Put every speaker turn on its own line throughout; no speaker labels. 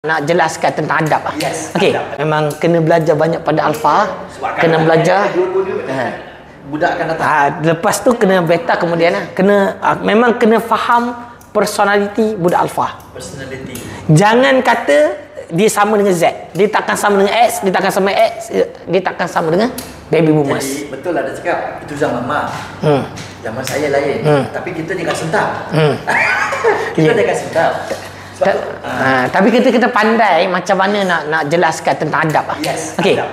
Nak jelaskan tentang adab lah.
Yes,
okey, memang kena belajar banyak pada alfa, kena belajar
budak akan datang.
Lepas tu kena beta kemudian kena memang kena faham personality budak alfa.
Personality.
Jangan kata dia sama dengan Z. Dia takkan sama dengan X, dia takkan sama X, dia takkan sama dengan baby boomers.
Jadi betul lah dia cakap itu zaman mak. Zaman saya lain. Tapi kita jangan sentap. Kita jangan sentap.
Tapi kita pandai macam mana nak jelaskan tentang adab lah.
Yes,
okey.
adab.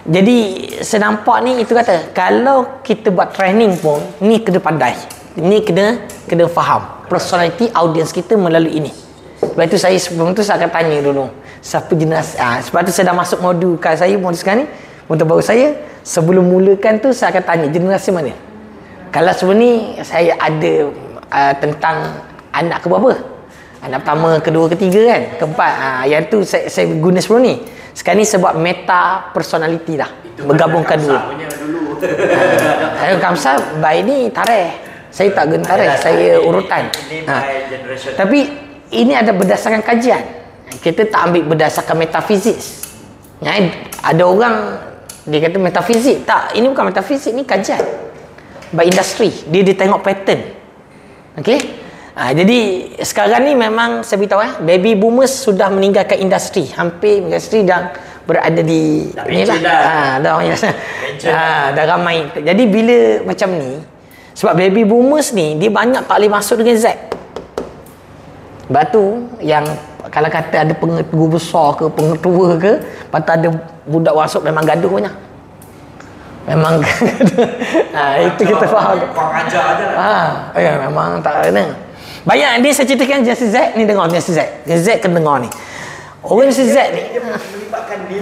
Jadi senampak ni itu kata kalau kita buat training pun ni kena pandai. Ni kena faham personality audience kita melalui ini. Sebab itu saya sebelum tu saya akan tanya dulu siapa generasi. Sebab tu saya dah masuk modul sekarang ni. Untuk baru saya sebelum mulakan tu saya akan tanya generasi mana. Kalau sebelum ni saya ada tentang anak ke berapa? Anak pertama, kedua, ketiga kan, keempat. Yang tu saya guna sebelum ni. Sekarang ni sebab meta personality dah. Itu bergabungkan dua. Kamsa by ni tarikh. Saya tak guna tarikh, saya urutan. Tapi ini ada berdasarkan kajian. Kita tak ambil berdasarkan metafizik. Ada orang dia kata metafizik. Tak, ini bukan metafizik, ni kajian. By industry, dia tengok pattern. Okey? Jadi sekarang ni memang saya beritahu baby boomers sudah meninggalkan industri. Hampir industri dah berada di dah ramai. Jadi bila macam ni, sebab baby boomers ni dia banyak tak boleh masuk dengan Z. Sebab tu yang kalau kata ada pengetua besar ke pengetua ke, patut ada budak masuk memang gaduh punya. Memang itu kita faham.
Kurang ajar aja lah.
Memang tak kena. Banyak dia saya ceritakan Generasi Z ni, dengar Generasi Z. Generasi Z kena dengar ni. Orang Generasi Z ni
dia melibatkan nilai